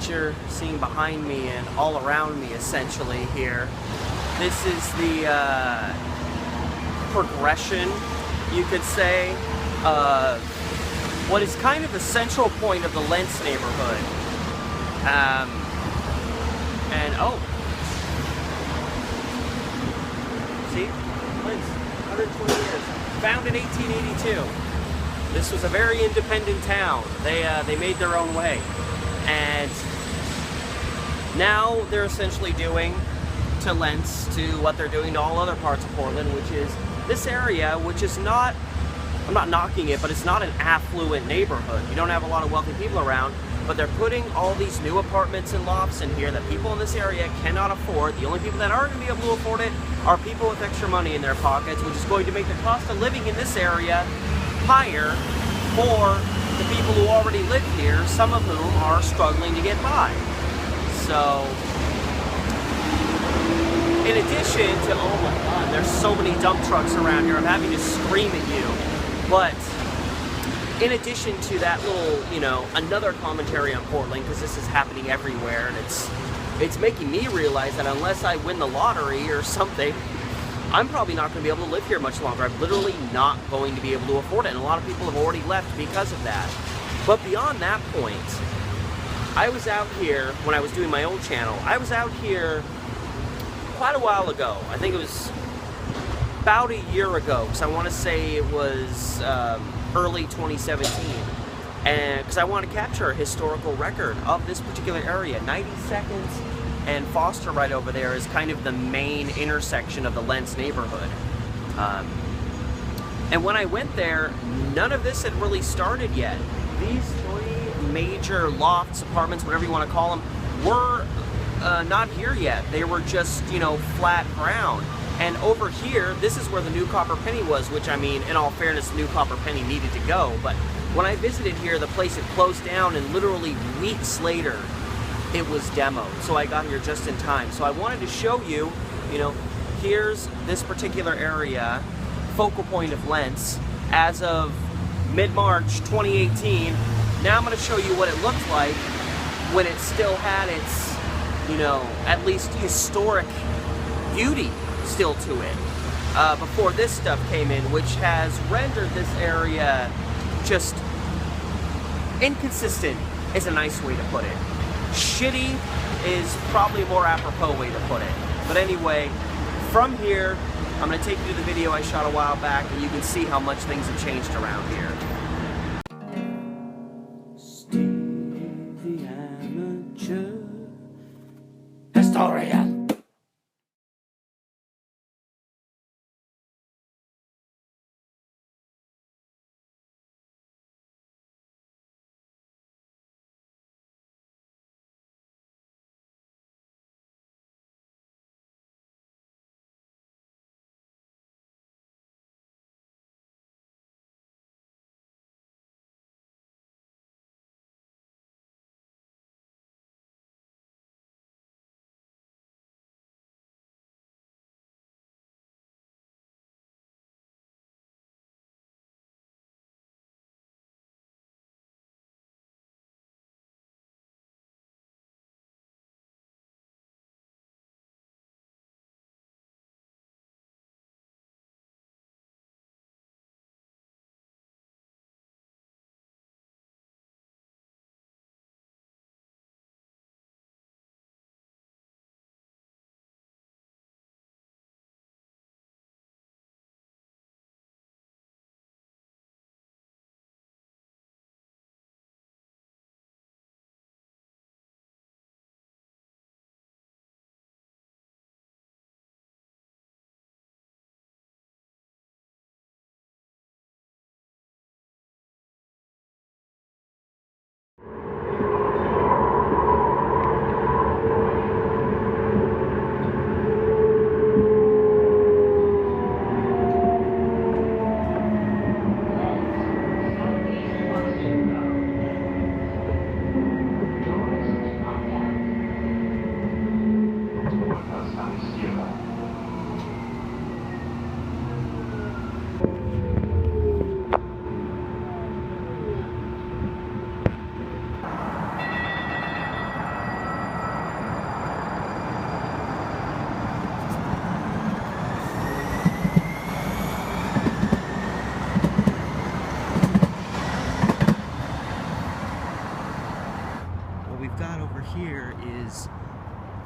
what you're seeing behind me and all around me essentially here. This is the progression, you could say, of what is kind of the central point of the Lents neighborhood. And oh, see, Lents, 120 years, founded in 1882. This was a very independent town. They made their own way, and now they're essentially doing to Lents to what they're doing to all other parts of Portland, which is this area, which is not, I'm not knocking it, but it's not an affluent neighborhood. You don't have a lot of wealthy people around, but they're putting all these new apartments and lofts in here that people in this area cannot afford. The only people that are going to be able to afford it are people with extra money in their pockets, which is going to make the cost of living in this area higher for the people who already live here, some of whom are struggling to get by. So, in addition to, oh my god, there's so many dump trucks around here, I'm having to scream at you. But, in addition to that little, you know, another commentary on Portland, because this is happening everywhere, and it's making me realize that unless I win the lottery or something, I'm probably not going to be able to live here much longer. I'm literally not going to be able to afford it, and a lot of people have already left because of that. But beyond that point, I was out here, when I was doing my old channel, I was out here quite a while ago. I think it was about a year ago, because I want to say it was early 2017. And because I want to capture a historical record of this particular area. 92nd and Foster right over there is kind of the main intersection of the Lents neighborhood. And when I went there, none of this had really started yet. These three major lofts, apartments, whatever you want to call them, were not here yet. They were just, you know, flat ground. And over here, this is where the new Copper Penny was, which, I mean, in all fairness, the new Copper Penny needed to go. But when I visited here, the place had closed down, and literally weeks later, it was demoed. So I got here just in time. So I wanted to show you, you know, here's this particular area, focal point of Lents, as of mid-March 2018. Now I'm going to show you what it looked like when it still had its, you know, at least historic beauty still to it, before this stuff came in, which has rendered this area just inconsistent is a nice way to put it. Shitty is probably a more apropos way to put it. But anyway, from here, I'm going to take you to the video I shot a while back, and you can see how much things have changed around here. Steve the Amateur Historian.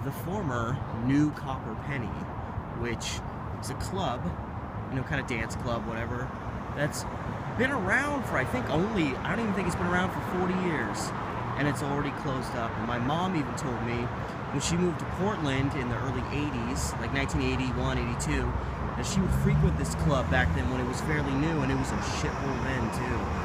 the former New Copper Penny, which is a club, kind of dance club, whatever, that's been around for, I don't even think it's been around for 40 years, and it's already closed up. And my mom even told me when she moved to Portland in the early 80s, like 1981, 82, that she would frequent this club back then when it was fairly new, and it was a shithole then, too.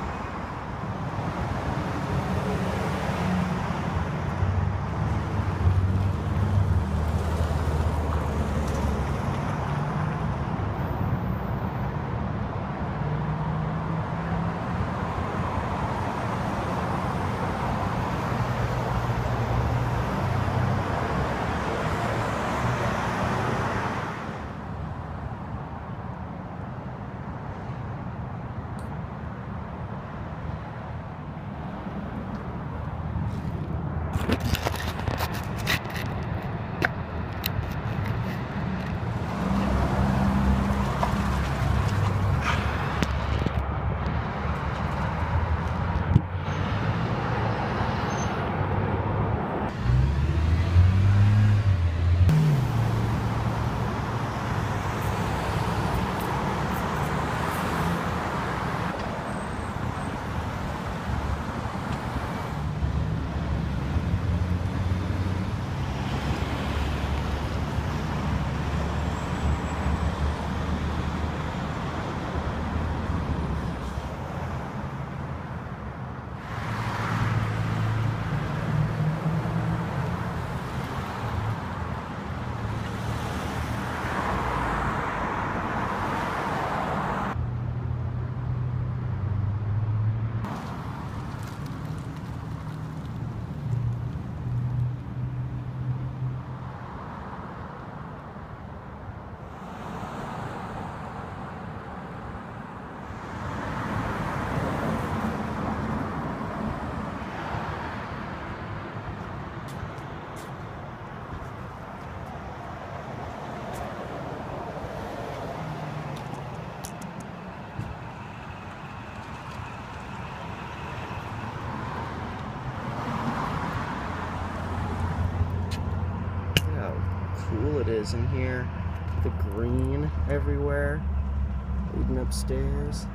Cool it is in here. The green everywhere, leading upstairs.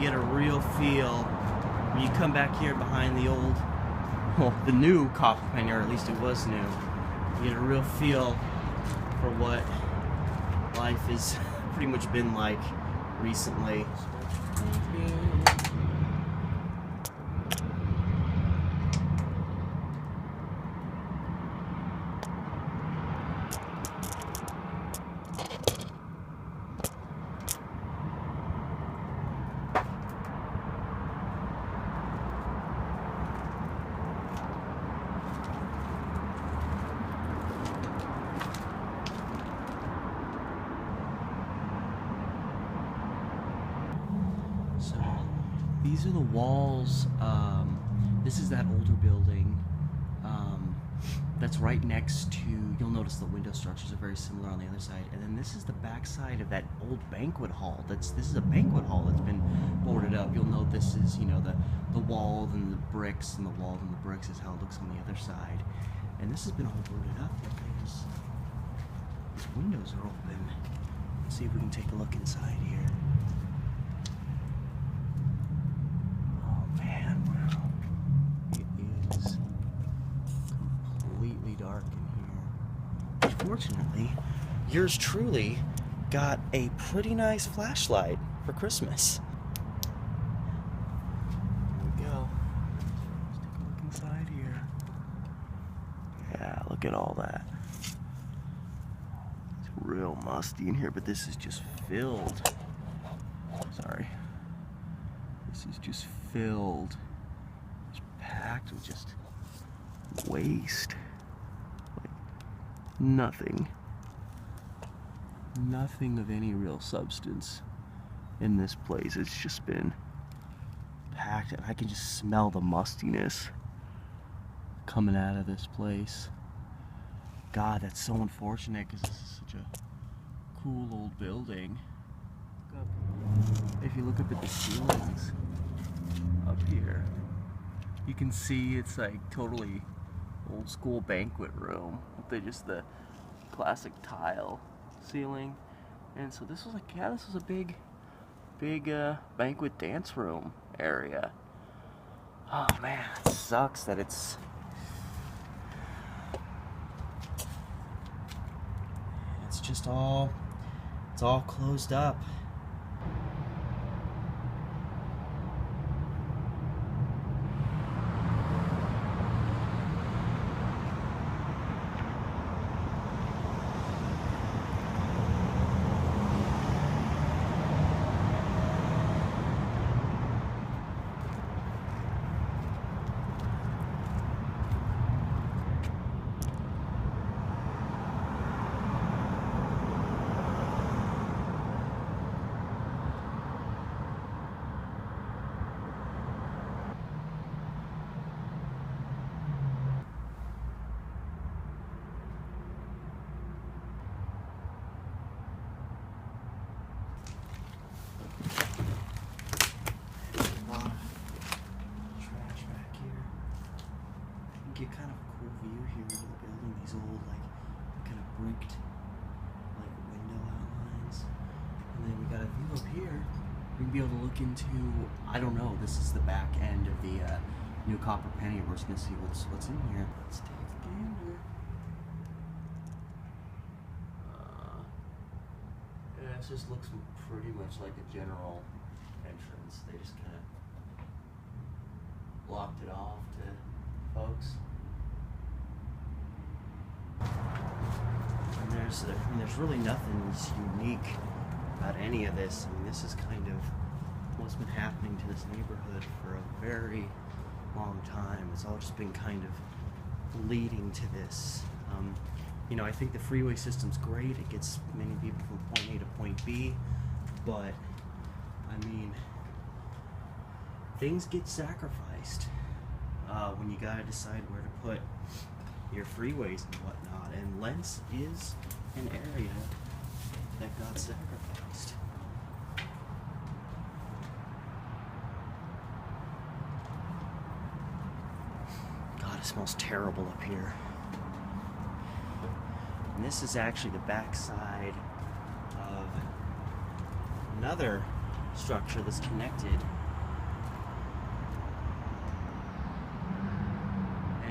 get a real feel when you come back here behind the old, well, the new copper penny, or at least it was new. You get a real feel for what life has pretty much been like recently. These are the walls. This is that older building that's right next to, you'll notice the window structures are very similar on the other side. And then this is the back side of that old banquet hall. This is a banquet hall that's been boarded up. You'll note this is, the wall and the bricks, and the wall and the bricks is how it looks on the other side. And this has been all boarded up because these windows are open. Let's see if we can take a look inside here. Fortunately, yours truly got a pretty nice flashlight for Christmas. Here we go. Let's take a look inside here. Yeah, look at all that. It's real musty in here, but this is just filled. Sorry. This is just filled. It's packed with just waste. Nothing of any real substance in this place. It's just been packed, and I can just smell the mustiness coming out of this place. God, that's so unfortunate because this is such a cool old building. If you look up at the ceilings up here, you can see it's like totally old school banquet room with the classic tile ceiling. And so this was like, yeah, this was a big banquet dance room area. Oh man, it sucks that it's just all closed up. Get kind of a cool view here of the building, these old kind of bricked window outlines. And then we got a view up here. We can be able to look into, I don't know, this is the back end of the new copper penny. We're just gonna see what's in here. Let's take a gander. Yeah, it just looks pretty much like a general entrance. They just kind of blocked it off to folks. And there's really nothing unique about any of this. I mean, this is kind of what's been happening to this neighborhood for a very long time. It's all just been kind of leading to this. I think the freeway system's great. It gets many people from point A to point B, but I mean, things get sacrificed when you gotta decide where to put your freeways and whatnot. And Lents is an area that got sacrificed. God, it smells terrible up here. And this is actually the backside of another structure that's connected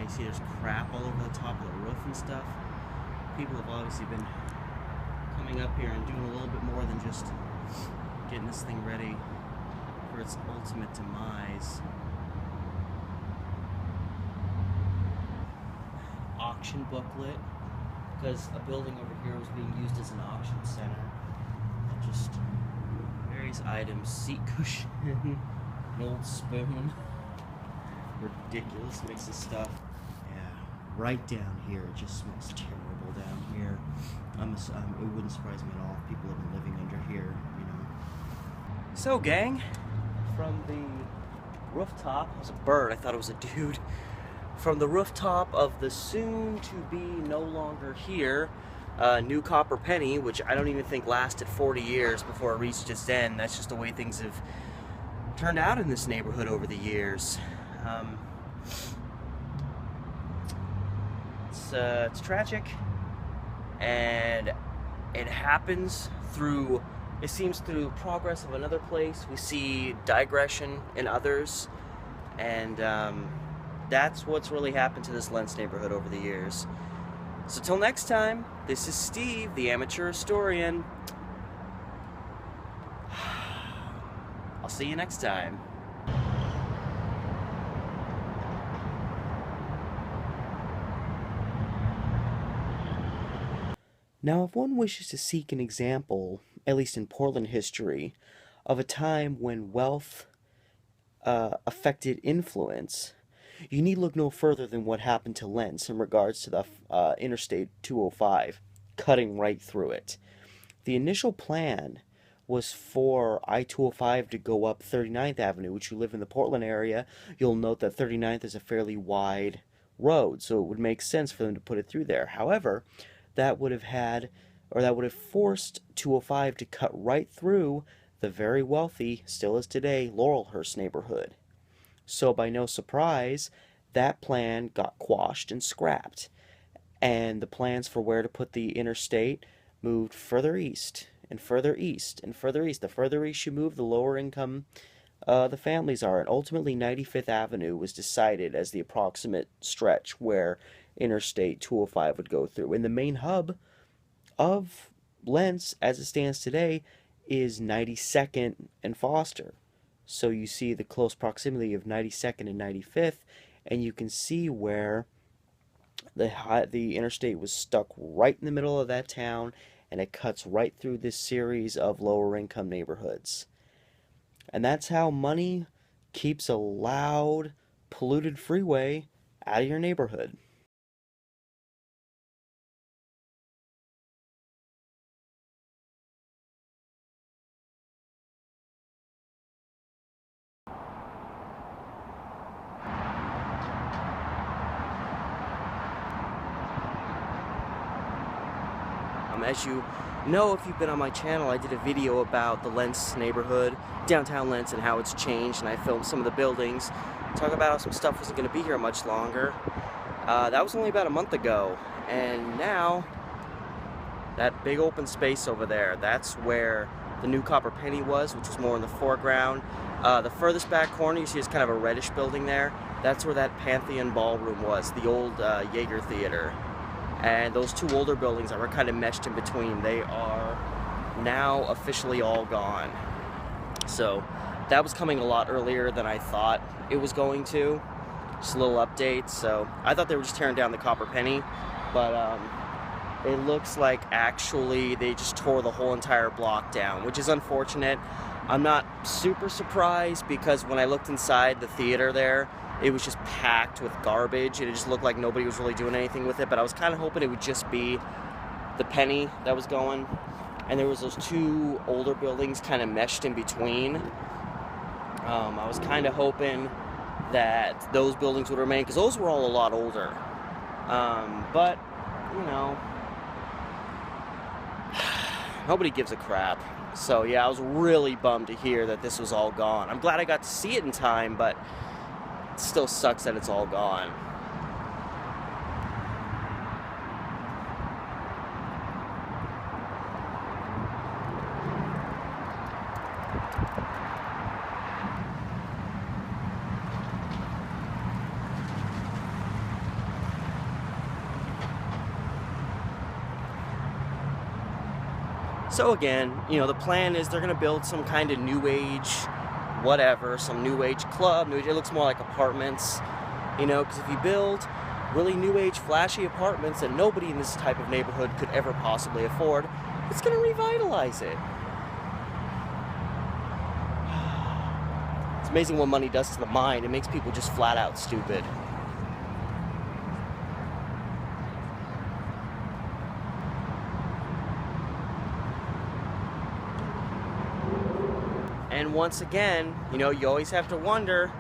you see there's crap all over the top of the roof and stuff. People have obviously been coming up here and doing a little bit more than just getting this thing ready for its ultimate demise. Auction booklet, because a building over here was being used as an auction center. And just various items, seat cushion, an old spoon. Ridiculous mix of stuff. Yeah, right down here, it just smells terrible down here. It wouldn't surprise me at all if people have been living under here, you know. So, gang, from the rooftop, it was a bird, I thought it was a dude. From the rooftop of the soon-to-be no longer here new copper penny, which I don't even think lasted 40 years before it reached its end. That's just the way things have turned out in this neighborhood over the years. It's tragic, and it happens through, it seems, through progress of another place. We see digression in others, and that's what's really happened to this Lents neighborhood over the years. So till next time, this is Steve, the amateur historian. I'll see you next time. Now, if one wishes to seek an example, at least in Portland history, of a time when wealth affected influence, you need look no further than what happened to Lents in regards to the Interstate 205, cutting right through it. The initial plan was for I-205 to go up 39th Avenue, which you live in the Portland area. You'll note that 39th is a fairly wide road, so it would make sense for them to put it through there. However, that would have forced 205 to cut right through the very wealthy, still is today, Laurelhurst neighborhood. So by no surprise, that plan got quashed and scrapped, and the plans for where to put the interstate moved further east and further east and further east. The further east you move, the lower income the families are, and ultimately 95th Avenue was decided as the approximate stretch where Interstate 205 would go through. And the main hub of Lents, as it stands today, is 92nd and Foster. So you see the close proximity of 92nd and 95th, and you can see where the interstate was stuck right in the middle of that town, and it cuts right through this series of lower income neighborhoods. And that's how money keeps a loud, polluted freeway out of your neighborhood. As you know, if you've been on my channel, I did a video about the Lents neighborhood, downtown Lents, and how it's changed, and I filmed some of the buildings, talk about how some stuff wasn't going to be here much longer. That was only about a month ago, and now that big open space over there, that's where the new copper penny was, which was more in the foreground. The furthest back corner you see is kind of a reddish building there. That's where that Pantheon Ballroom was, the old Jaeger Theater. And those two older buildings that were kind of meshed in between, they are now officially all gone. So that was coming a lot earlier than I thought it was going to. Just a little update. So I thought they were just tearing down the copper penny, but it looks like actually they just tore the whole entire block down, which is unfortunate. I'm not super surprised because when I looked inside the theater there, it was just packed with garbage. It just looked like nobody was really doing anything with it, but I was kind of hoping it would just be the penny that was going. And there was those two older buildings kind of meshed in between. I was kind of hoping that those buildings would remain, because those were all a lot older. But, you know, nobody gives a crap. So yeah, I was really bummed to hear that this was all gone. I'm glad I got to see it in time, but it still sucks that it's all gone. So again, you know, the plan is they're going to build some kind of new age, whatever, some new age club. It looks more like apartments, you know, because if you build really new age flashy apartments that nobody in this type of neighborhood could ever possibly afford, it's going to revitalize it. It's amazing what money does to the mind. It makes people just flat out stupid. And once again, you know, you always have to wonder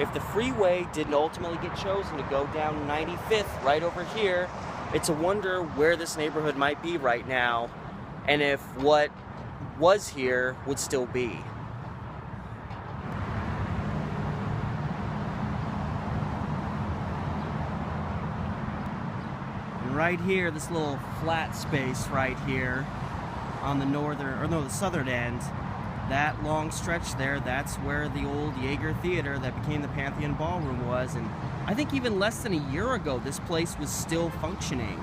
if the freeway didn't ultimately get chosen to go down 95th right over here. It's a wonder where this neighborhood might be right now, and if what was here would still be. And right here, this little flat space right here on the the southern end, that long stretch there, that's where the old Jaeger Theater that became the Pantheon Ballroom was. And I think even less than a year ago, this place was still functioning.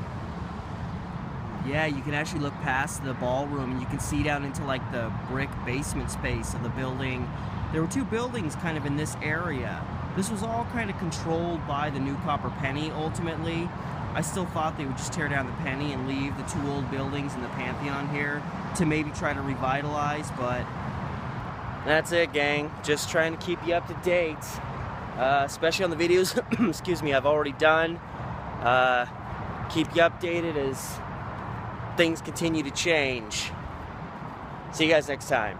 Yeah, you can actually look past the ballroom and you can see down into like the brick basement space of the building. There were two buildings kind of in this area. This was all kind of controlled by the new Copper Penny ultimately. I still thought they would just tear down the Penny and leave the two old buildings and the Pantheon here to maybe try to revitalize, but that's it, gang. Just trying to keep you up to date, especially on the videos, excuse me, I've already done. Keep you updated as things continue to change. See you guys next time.